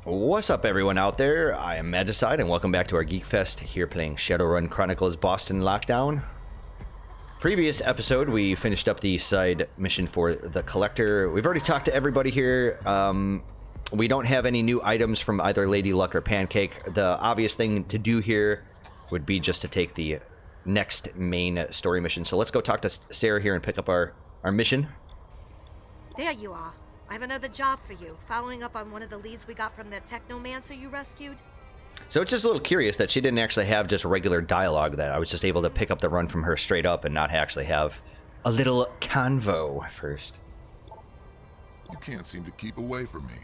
What's up, everyone out there? I am Magicide, and welcome back to our Geek Fest here playing Shadowrun Chronicles Boston Lockdown. Previous episode, we finished up the side mission for the Collector. We've already talked to everybody here. We don't have any new items from either Lady Luck or Pancake. The obvious thing to do here would be just to take the next main story mission. So let's go talk to Sarah here and pick up our mission. There you are. I have another job for you, following up on one of the leads we got from the technomancer you rescued. So it's just a little curious that she didn't actually have just regular dialogue, that I was just able to pick up the run from her straight up and not actually have a little convo first. You can't seem to keep away from me.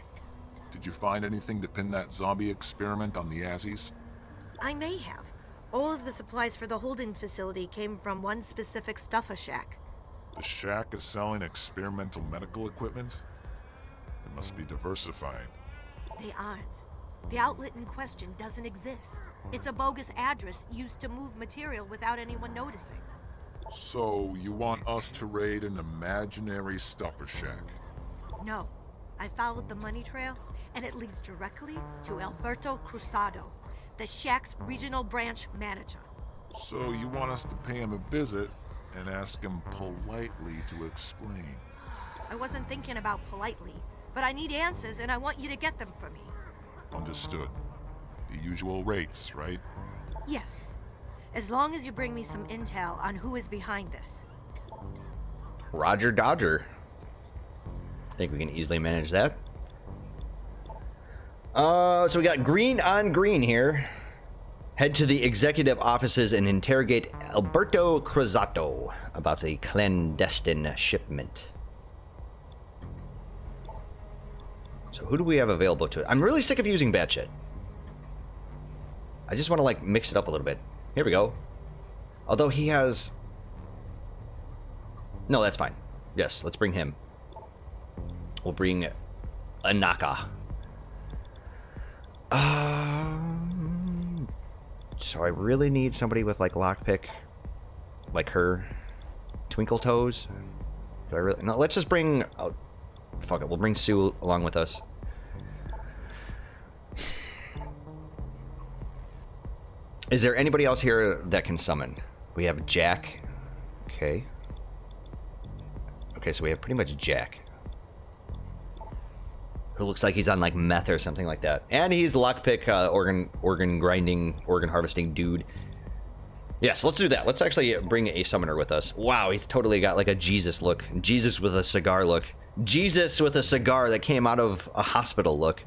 Did you find anything to pin that zombie experiment on the Azzies? I may have. All of the supplies for the holding facility came from one specific stuffer shack. The shack is selling experimental medical equipment? They must be diversifying. They aren't. The outlet in question doesn't exist. It's a bogus address used to move material without anyone noticing. So, you want us to raid an imaginary stuffer shack? No. I followed the money trail, and it leads directly to Alberto Cruzado, the shack's regional branch manager. So, you want us to pay him a visit and ask him politely to explain? I wasn't thinking about politely, but I need answers, and I want you to get them for me. Understood. The usual rates, right? Yes. As long as you bring me some intel on who is behind this. Roger Dodger. I think we can easily manage that. So we got green on green here. Head to the executive offices and interrogate Alberto Cruzado about the clandestine shipment. So who do we have available to it? I'm really sick of using Batshit. I just want to like mix it up a little bit. Here we go. Although he has... No, that's fine. Yes, let's bring him. We'll bring Anaka. So I really need somebody with like lockpick, like her. Twinkle Toes. Do I really? No, let's just bring. Oh, fuck it. We'll bring Sue along with us. Is there anybody else here that can summon? We have Jack. Okay. Okay, so we have pretty much Jack, who looks like he's on like meth or something like that, and he's the lockpick, organ grinding, organ harvesting dude. Yes, let's do that. Let's actually bring a summoner with us. Wow, he's totally got like a Jesus look. Jesus with a cigar look. Jesus with a cigar that came out of a hospital look.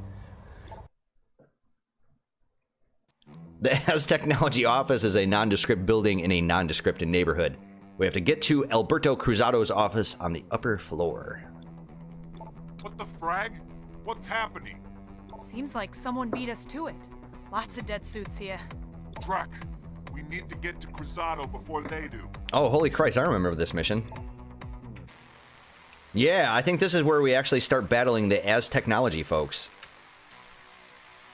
The Az Technology office is a nondescript building in a nondescript neighborhood. We have to get to Alberto Cruzado's office on the upper floor. What the frag? What's happening? Seems like someone beat us to it. Lots of dead suits here. Drac, we need to get to Cruzado before they do. Oh, holy Christ, I remember this mission. Yeah, I think this is where we actually start battling the Az Technology folks.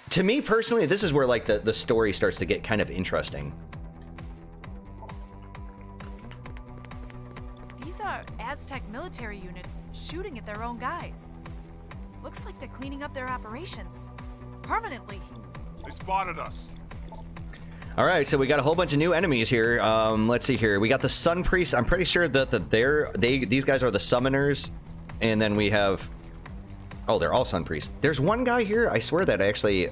To me, personally, this is where, like, the story starts to get kind of interesting. These are Aztec military units shooting at their own guys. Looks like they're cleaning up their operations. Permanently. They spotted us. All right, so we got a whole bunch of new enemies here. Let's see here. We got the Sun Priest. I'm pretty sure that these guys are the summoners, and then we have. Oh, they're all Sun Priests. There's one guy here, I swear, that actually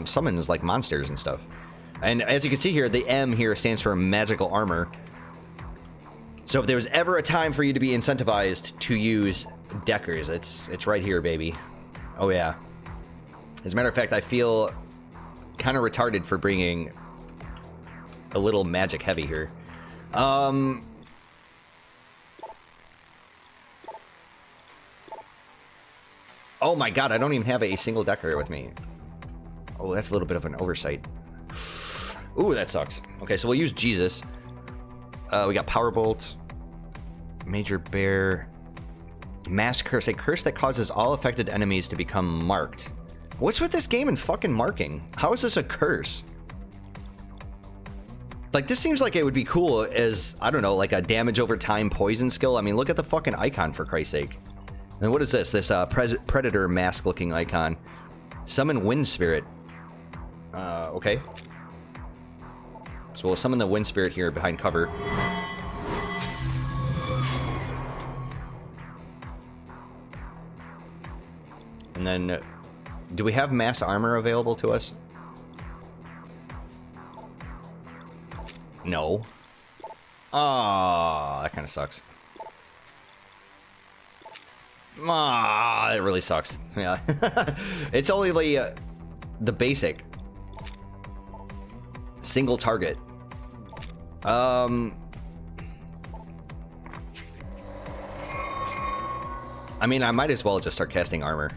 summons like monsters and stuff. And as you can see here, the M here stands for magical armor. So if there was ever a time for you to be incentivized to use Deckers, it's right here, baby. Oh yeah. As a matter of fact, I feel kind of retarded for bringing a little magic heavy here. Oh my god, I don't even have a single Decker with me. Oh, that's a little bit of an oversight. Ooh, that sucks. Okay, so we'll use Jesus. We got Powerbolt, Major Bear, Mass Curse, a curse that causes all affected enemies to become marked. What's with this game and fucking marking? How is this a curse? Like, this seems like it would be cool as, I don't know, like a damage over time poison skill. I mean, look at the fucking icon, for Christ's sake. And what is this? This Predator mask looking icon. Summon Wind Spirit. Okay. So we'll summon the Wind Spirit here behind cover. And then, do we have mass armor available to us? No. Ah, that kind of sucks. Ah, it really sucks. Yeah. It's only the basic. Single target. I mean, I might as well just start casting armor.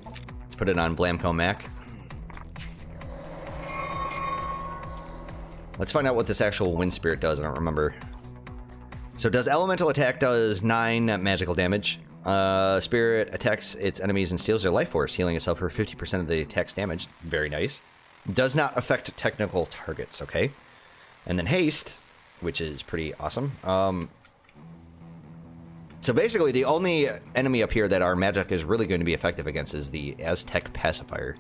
Let's put it on Blamco Mac. Let's find out what this actual Wind Spirit does. I don't remember. So does elemental attack, does 9 magical damage. Spirit attacks its enemies and steals their life force, healing itself for 50% of the attack's damage. Very nice. Does not affect technical targets, okay. And then haste, which is pretty awesome. So basically the only enemy up here that our magic is really going to be effective against is the Aztec pacifier.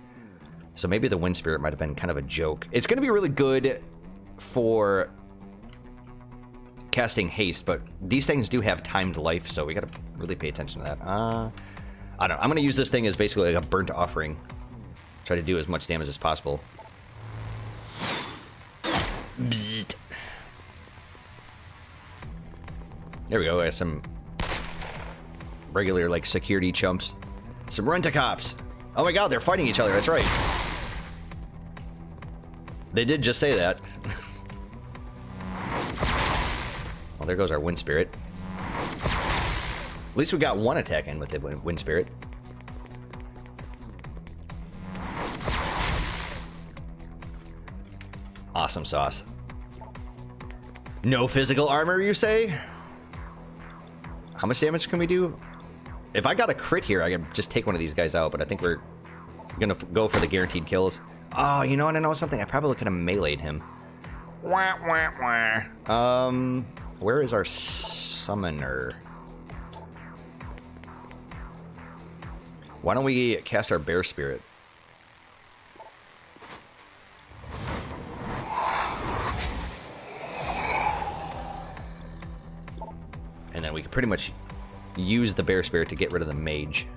So maybe the Wind Spirit might have been kind of a joke. It's going to be really good for casting haste, but these things do have timed life, so we gotta really pay attention to that. I don't know. I'm gonna use this thing as basically like a burnt offering. Try to do as much damage as possible. Bzzzt. There we go. I got some regular, like, security chumps. Some rent-a-cops. Oh my god, they're fighting each other. That's right. They did just say that. Well, there goes our Wind Spirit. At least we got one attack in with the Wind Spirit. Awesome sauce. No physical armor, you say? How much damage can we do? If I got a crit here, I can just take one of these guys out, but I think we're gonna go for the guaranteed kills. Oh, you know what? I know something. I probably could have meleeed him. Wah, wah, wah. Where is our summoner? Why don't we cast our Bear Spirit? And then we can pretty much use the Bear Spirit to get rid of the mage.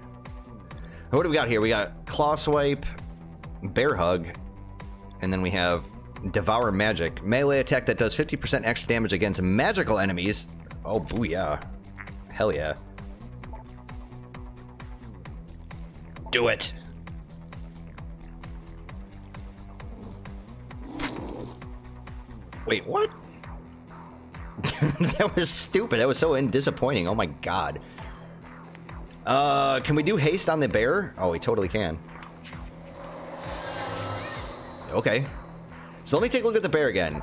What do we got here? We got Claw Swipe, Bear Hug, and then we have Devour Magic. Melee attack that does 50% extra damage against magical enemies. Oh, booyah. Hell yeah. Do it. Wait, what? That was stupid. That was so disappointing. Oh my god. Can we do haste on the bear? Oh, we totally can. Okay. So let me take a look at the bear again.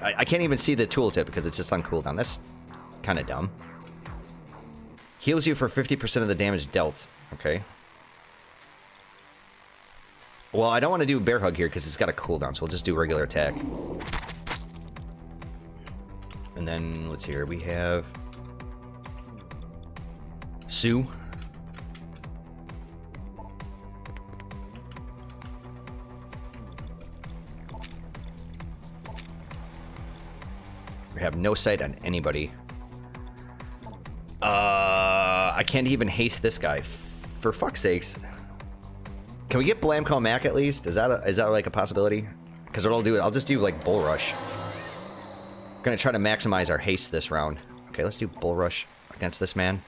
I can't even see the tooltip because it's just on cooldown. That's kind of dumb. Heals you for 50% of the damage dealt. Okay. Well, I don't want to do Bear Hug here because it's got a cooldown, so we'll just do regular attack. And then, let's see here, we have Sue. We have no sight on anybody. I can't even haste this guy. For fuck's sakes. Can we get Blamco Mac at least? Is that like a possibility? Because what I'll do, I'll just do like Bull Rush. I'm gonna try to maximize our haste this round. Okay, let's do Bull Rush against this man.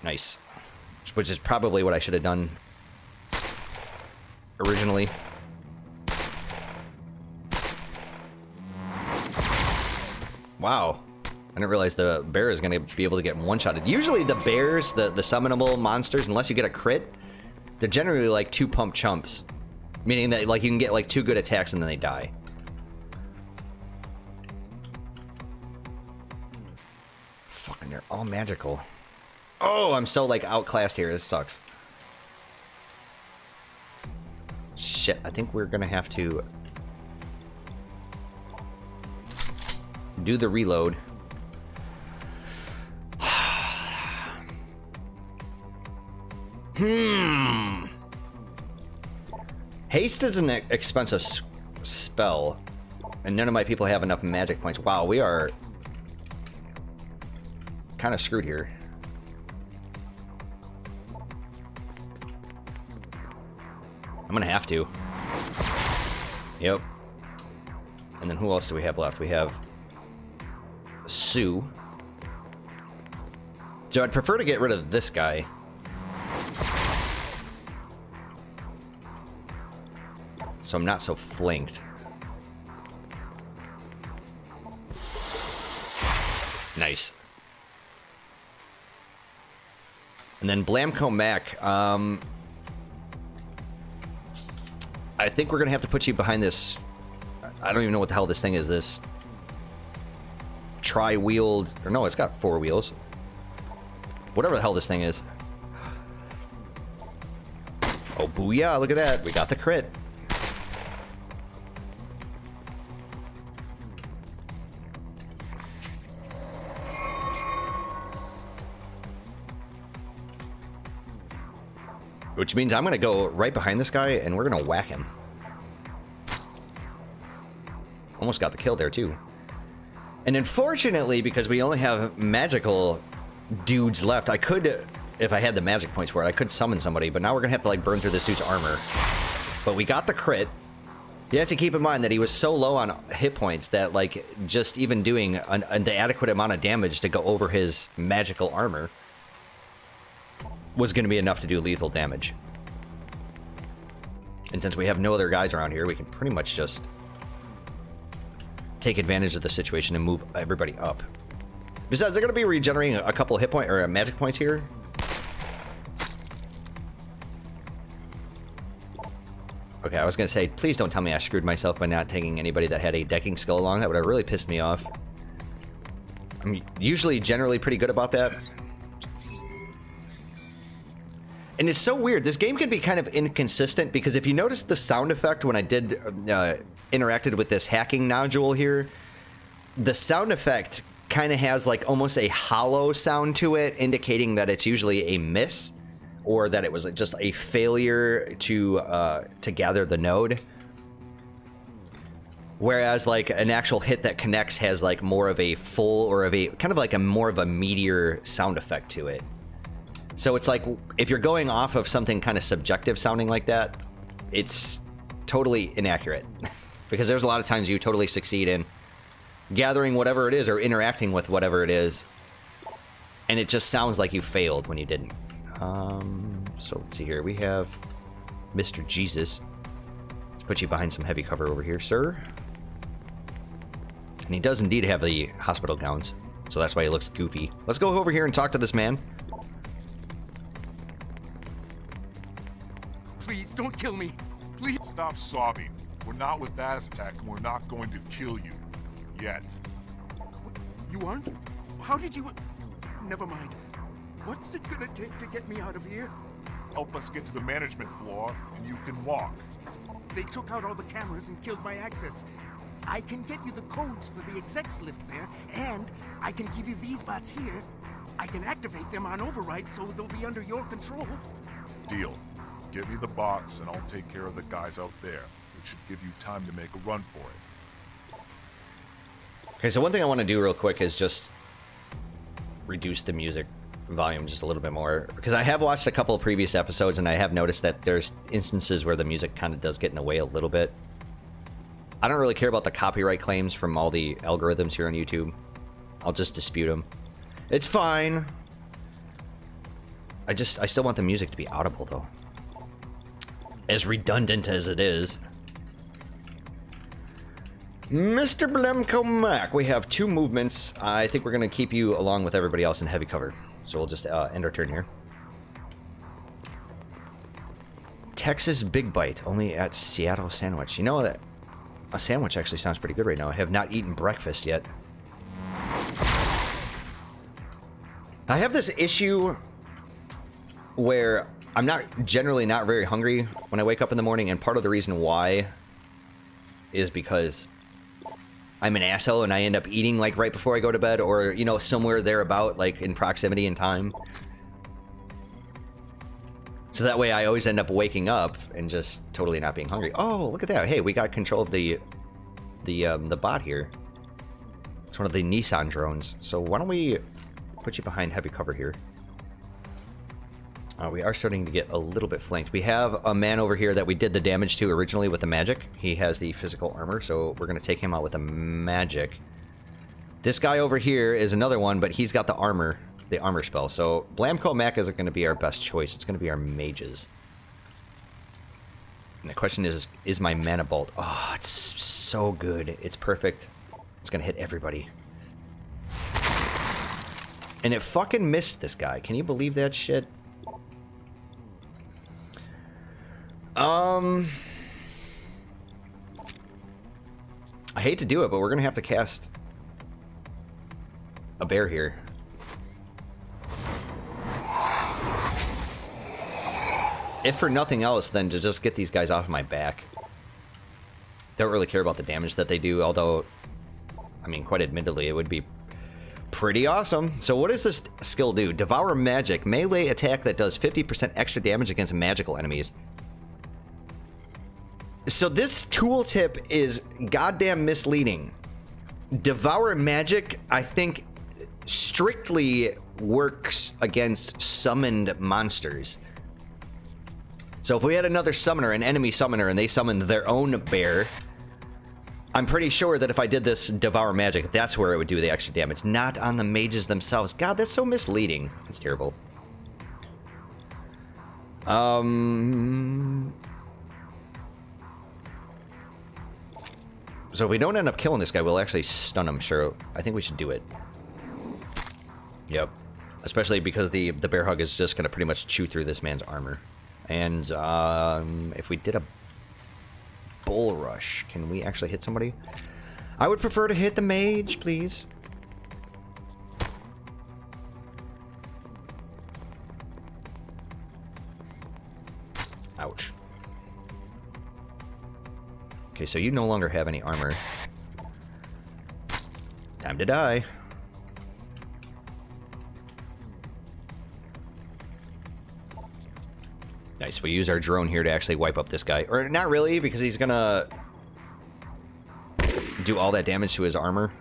Nice. Which is probably what I should have done originally. Wow. I didn't realize the bear is going to be able to get one-shotted. Usually the bears, the summonable monsters, unless you get a crit, they're generally like 2-pump chumps. Meaning that like you can get like 2 good attacks and then they die. Fucking, they're all magical. Oh, I'm so like outclassed here. This sucks. Shit, I think we're going to have to do the reload. Haste is an expensive spell, and none of my people have enough magic points. Wow, we are kind of screwed here. I'm gonna have to. Yep. And then who else do we have left? We have Sue. So I'd prefer to get rid of this guy. So I'm not so flanked. Nice. And then Blamco Mac. I think we're gonna have to put you behind this. I don't even know what the hell this thing is. This tri-wheeled, or no, it's got 4 wheels. Whatever the hell this thing is. Oh, booyah, look at that. We got the crit. Which means I'm going to go right behind this guy, and we're going to whack him. Almost got the kill there, too. And unfortunately, because we only have magical dudes left, I could, if I had the magic points for it, I could summon somebody, but now we're going to have to, like, burn through this dude's armor. But we got the crit. You have to keep in mind that he was so low on hit points that, like, just even doing the adequate amount of damage to go over his magical armor was going to be enough to do lethal damage. And since we have no other guys around here, we can pretty much just take advantage of the situation and move everybody up. Besides, they're going to be regenerating a couple hit point or magic points here. Okay, I was going to say, please don't tell me I screwed myself by not taking anybody that had a decking skill along. That would have really pissed me off. I'm usually generally pretty good about that. And it's so weird. This game can be kind of inconsistent because if you notice the sound effect when I did interacted with this hacking nodule here, the sound effect kind of has like almost a hollow sound to it, indicating that it's usually a miss or that it was just a failure to gather the node. Whereas like an actual hit that connects has like more of a full or of a kind of like a more of a meteor sound effect to it. So it's like, if you're going off of something kind of subjective sounding like that, it's totally inaccurate. Because there's a lot of times you totally succeed in gathering whatever it is or interacting with whatever it is, and it just sounds like you failed when you didn't. So let's see here. We have Mr. Jesus. Let's put you behind some heavy cover over here, sir. And he does indeed have the hospital gowns, so that's why he looks goofy. Let's go over here and talk to this man. Please, don't kill me. Please. Stop sobbing. We're not with Aztec, and we're not going to kill you. Yet. You aren't? How did you... Never mind. What's it gonna take to get me out of here? Help us get to the management floor, and you can walk. They took out all the cameras and killed my access. I can get you the codes for the execs lift there, and I can give you these bots here. I can activate them on override so they'll be under your control. Deal. Give me the bots, and I'll take care of the guys out there. It should give you time to make a run for it. Okay, so one thing I want to do real quick is just reduce the music volume just a little bit more, because I have watched a couple of previous episodes and I have noticed that there's instances where the music kind of does get in the way a little bit. I don't really care about the copyright claims from all the algorithms here on YouTube. I'll just dispute them. It's fine. I still want the music to be audible though. As redundant as it is. Mr. Blemco Mac, we have 2 movements. I think we're going to keep you along with everybody else in heavy cover. So we'll just end our turn here. Texas Big Bite, only at Seattle Sandwich. You know that a sandwich actually sounds pretty good right now. I have not eaten breakfast yet. I have this issue where I'm generally not very hungry when I wake up in the morning, and part of the reason why is because I'm an asshole and I end up eating like right before I go to bed, or you know, somewhere thereabout, like in proximity in time. So that way I always end up waking up and just totally not being hungry. Oh, look at that. Hey, we got control of the bot here. It's one of the Nissan drones. So why don't we put you behind heavy cover here? We are starting to get a little bit flanked. We have a man over here that we did the damage to originally with the magic. He has the physical armor, so we're going to take him out with the magic. This guy over here is another one, but he's got the armor spell. So Blamco Mac isn't going to be our best choice. It's going to be our mages. And the question is my mana bolt? Oh, it's so good. It's perfect. It's going to hit everybody. And it fucking missed this guy. Can you believe that shit? I hate to do it, but we're gonna have to cast a bear here. If for nothing else, then to just get these guys off my back. Don't really care about the damage that they do, although, I mean, quite admittedly, it would be pretty awesome. So what does this skill do? Devour Magic. Melee attack that does 50% extra damage against magical enemies. So this tooltip is goddamn misleading. Devour Magic, I think, strictly works against summoned monsters. So if we had another summoner, an enemy summoner, and they summoned their own bear, I'm pretty sure that if I did this Devour Magic, that's where it would do the extra damage, not on the mages themselves. God, that's so misleading. It's terrible. So if we don't end up killing this guy, we'll actually stun him, sure. I think we should do it. Yep. Especially because the bear hug is just going to pretty much chew through this man's armor. And if we did a bull rush, can we actually hit somebody? I would prefer to hit the mage, please. Ouch. Okay, so you no longer have any armor. Time to die. Nice, we use our drone here to actually wipe up this guy. Or not really, because he's gonna do all that damage to his armor.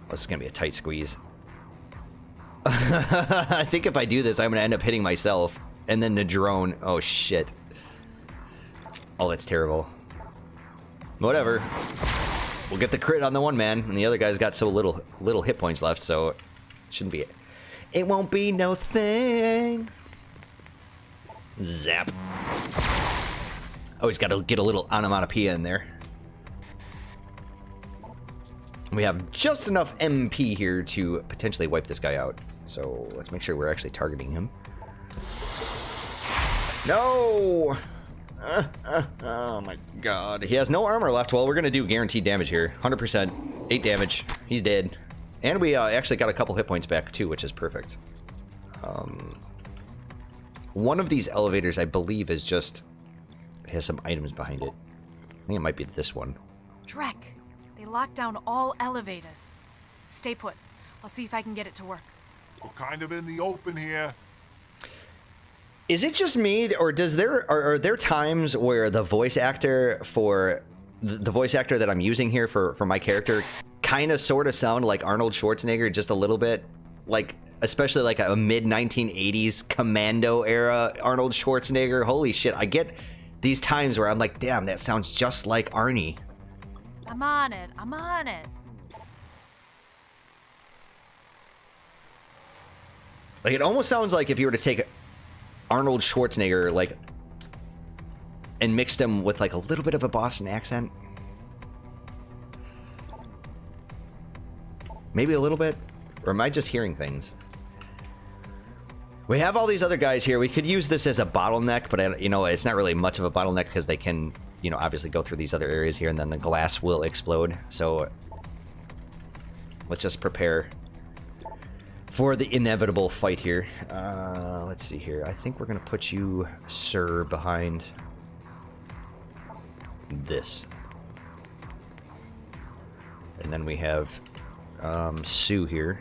This is gonna be a tight squeeze. I think if I do this, I'm gonna end up hitting myself. And then the drone, oh shit. Oh, that's terrible. Whatever. We'll get the crit on the one man, and the other guy's got so little hit points left, so it shouldn't be it. It won't be no thing. Zap. Always got to get a little onomatopoeia in there. We have just enough MP here to potentially wipe this guy out. So let's make sure we're actually targeting him. No! Oh my god. He has no armor left. Well, we're going to do guaranteed damage here. 100%. 8 damage. He's dead. And we actually got a couple hit points back too, which is perfect. One of these elevators, I believe, is just... has some items behind it. I think it might be this one. Drek, they locked down all elevators. Stay put. I'll see if I can get it to work. We're kind of in the open here. Is it just me, or are there times where the voice actor for the voice actor that I'm using here for my character kind of sort of sound like Arnold Schwarzenegger just a little bit? Like, especially like a mid-1980s Commando era Arnold Schwarzenegger. Holy shit, I get these times where I'm like, damn, that sounds just like Arnie. I'm on it. I'm on it. Like, it almost sounds like if you were to take Arnold Schwarzenegger, like, and mixed him with like a little bit of a Boston accent. Maybe a little bit? Or am I just hearing things? We have all these other guys here. We could use this as a bottleneck, but you know, it's not really much of a bottleneck because they can, you know, obviously go through these other areas here and then the glass will explode. So let's just prepare for the inevitable fight here. Let's see here. I think we're going to put you, sir, behind this. And then we have Sue here.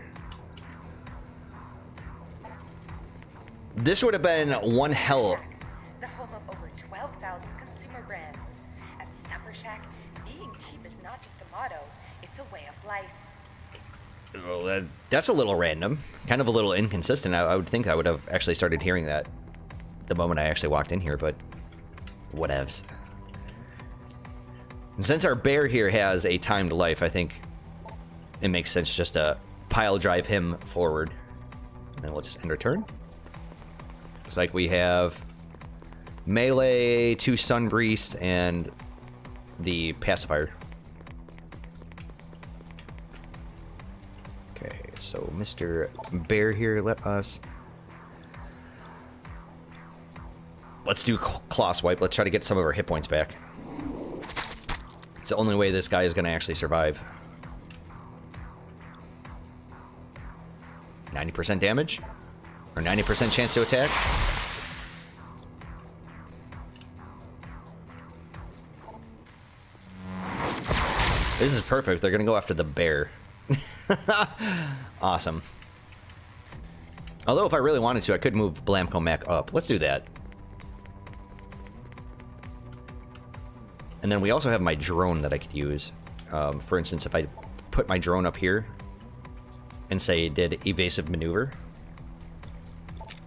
This would have been one hell. The home of over 12,000 consumer brands. At Stuffer Shack, being cheap is not just a motto, it's a way of life. Well, that's a little random. Kind of a little inconsistent. I would think I would have actually started hearing that the moment I actually walked in here, but whatevs. Since our bear here has a timed life, I think it makes sense just to pile drive him forward. And we'll just end our turn. Looks like we have melee, 2 Sunbreeze, and the pacifier. Okay, so Mr. Bear here, let's do claw swipe. Let's try to get some of our hit points back. It's the only way this guy is going to actually survive. 90% damage? Or 90% chance to attack? This is perfect. They're going to go after the bear. Awesome. Although if I really wanted to, I could move Blamco Mac up. Let's do that. And then we also have my drone that I could use. For instance, if I put my drone up here and say did evasive maneuver,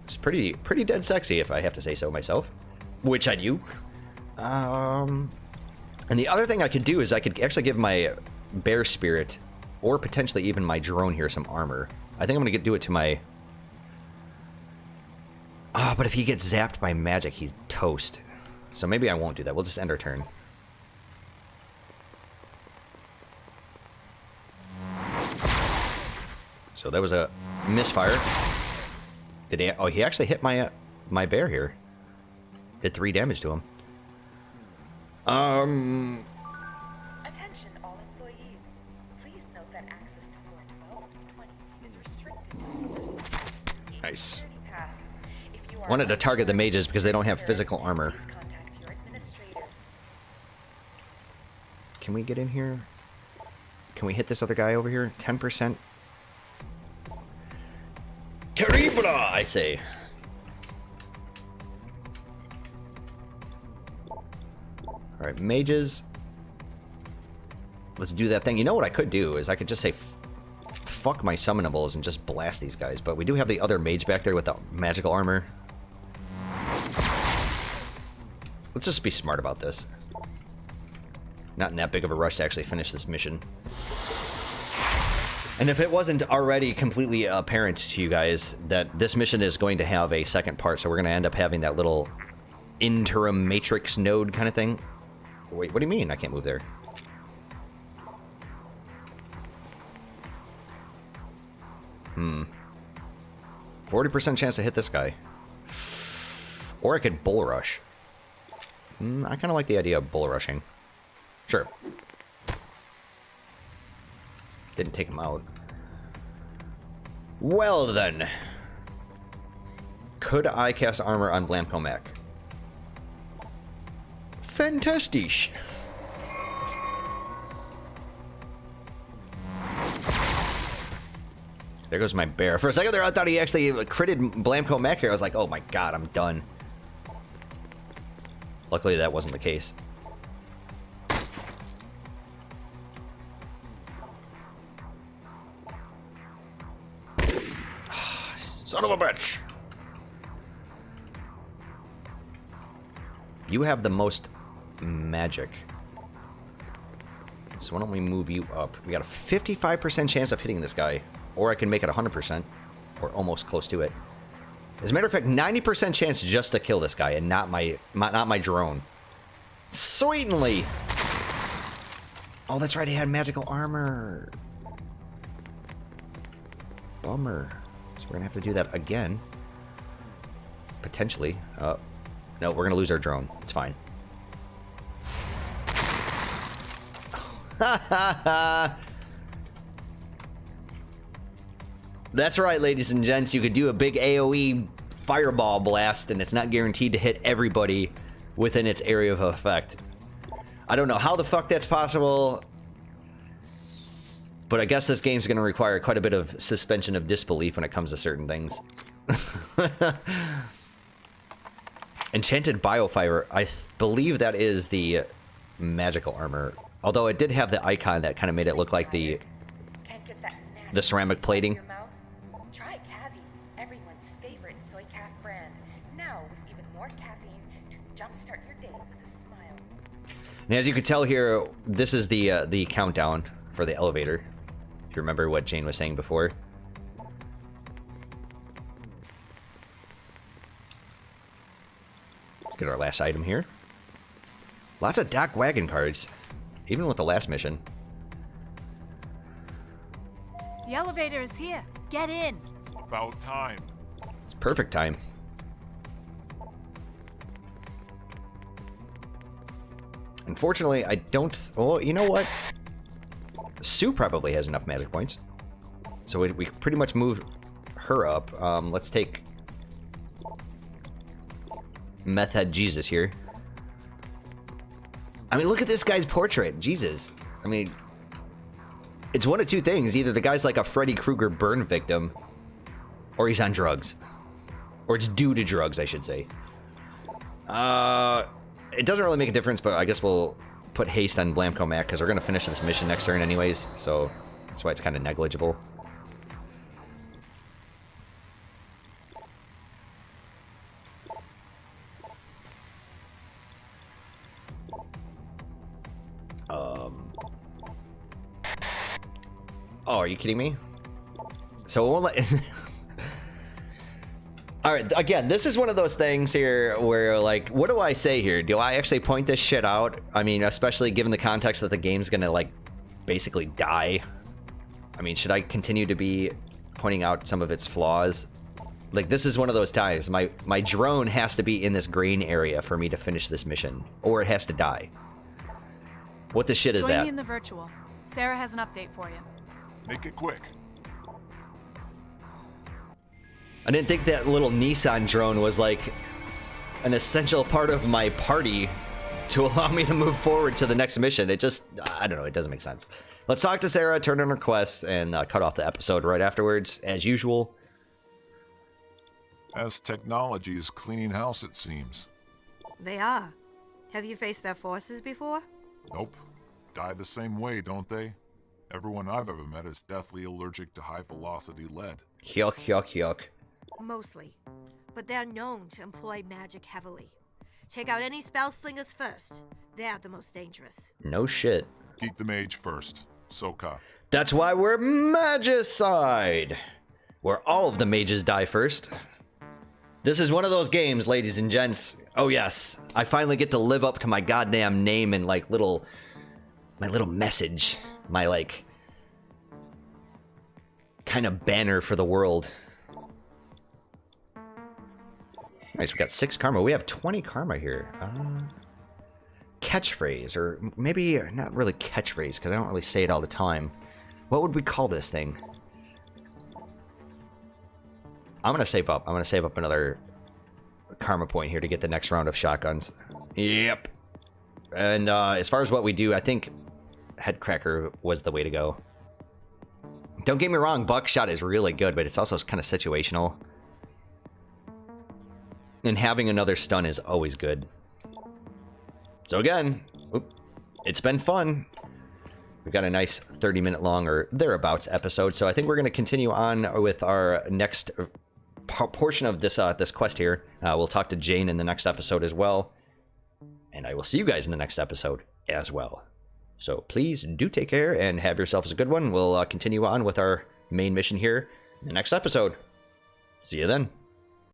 it's pretty dead sexy if I have to say so myself, which I do. And the other thing I could do is I could actually give my bear spirit, or potentially even my drone here, some armor. I think I'm gonna do it to my. But if he gets zapped by magic, he's toast. So maybe I won't do that. We'll just end our turn. So that was a misfire. Did he? Oh, he actually hit my my bear here. Did 3 damage to him. Attention all employees. Please note that access to floor 12 through 20 is restricted to members of Nice. Security Pass. If you are Wanted to target the unsure mages because they don't have of physical armor. please contact your administrator. Can we get in here? Can we hit this other guy over here? 10%. Terrible, I say. All right, mages. Let's do that thing. You know what I could do is I could just say fuck my summonables and just blast these guys. But we do have the other mage back there with the magical armor. Let's just be smart about this. Not in that big of a rush to actually finish this mission. And if it wasn't already completely apparent to you guys that this mission is going to have a second part, so we're going to end up having that little interim matrix node kind of thing. Wait, what do you mean I can't move there? 40% chance to hit this guy. Or I could bull rush. I kind of like the idea of bull rushing. Sure. Didn't take him out. Well then. Could I cast armor on Blamco Mac? Fantastic. There goes my bear. For a second there, I thought he actually critted Blamco Mac here. I was like, oh my god, I'm done. Luckily, that wasn't the case. Son of a bitch. You have the most magic. So why don't we move you up? We got a 55% chance of hitting this guy. Or I can make it 100%. Or almost close to it. As a matter of fact, 90% chance just to kill this guy and not my drone. Sweetly. Oh, that's right. He had magical armor. Bummer. So we're going to have to do that again. Potentially. No, we're going to lose our drone. It's fine. That's right, ladies and gents. You could do a big AoE fireball blast, and it's not guaranteed to hit everybody within its area of effect. I don't know how the fuck that's possible, but I guess this game's going to require quite a bit of suspension of disbelief when it comes to certain things. Enchanted biofiber. I believe that is the magical armor. Although it did have the icon that kind of made it look like the ceramic plating. Try Cavi, everyone's favorite soy calf brand. Now with even more caffeine to jumpstart your day with a smile. And as you can tell here, this is the countdown for the elevator. If you remember what Jane was saying before. Let's get our last item here. Lots of Doc Wagon cards, even with the last mission. The elevator is here. Get in. About time. It's perfect time. Unfortunately, I don't... Well, you know what? Sue probably has enough magic points. So we pretty much move her up. Let's take... Meth Head Jesus here. I mean, look at this guy's portrait. Jesus. I mean... It's one of two things. Either the guy's like a Freddy Krueger burn victim, or he's on drugs. Or it's due to drugs, I should say. It doesn't really make a difference, but I guess we'll put haste on Blamco Mac, because we're going to finish this mission next turn anyways, so that's why it's kind of negligible. Oh, are you kidding me? So it won't let... Alright, again, this is one of those things here where, like, what do I say here? Do I actually point this shit out? I mean, especially given the context that the game's gonna, like, basically die. I mean, should I continue to be pointing out some of its flaws? Like, this is one of those times. My drone has to be in this green area for me to finish this mission, or it has to die. What the shit is that? Join me in the virtual. Sarah has an update for you. Make it quick. I didn't think that little Nissan drone was like an essential part of my party to allow me to move forward to the next mission. It just, I don't know, it doesn't make sense. Let's talk to Sarah, turn in her quest, and cut off the episode right afterwards, as usual. As technology is cleaning house, it seems. They are. Have you faced their forces before? Nope. Die the same way, don't they? Everyone I've ever met is deathly allergic to high-velocity lead. Yuck, yuck, yuck. Mostly. But they're known to employ magic heavily. Take out any spell slingers first. They're the most dangerous. No shit. Keep the mage first. Soka. That's why we're Magicide, where all of the mages die first. This is one of those games, ladies and gents. Oh yes, I finally get to live up to my goddamn name and like my little message, my like kind of banner for the world. Nice, we got 6 karma. We have 20 karma here. Catchphrase, or maybe not really catchphrase, because I don't really say it all the time. What would we call this thing? I'm gonna save up. I'm gonna save up another karma point here to get the next round of shotguns. Yep. And as far as what we do, I think Headcracker was the way to go. Don't get me wrong, Buckshot is really good, but it's also kind of situational. And having another stun is always good. So again, it's been fun. We've got a nice 30-minute long or thereabouts episode, so I think we're going to continue on with our next portion of this this quest here. We'll talk to Jane in the next episode as well, and I will see you guys in the next episode as well. So please do take care and have yourselves a good one. We'll continue on with our main mission here in the next episode. See you then.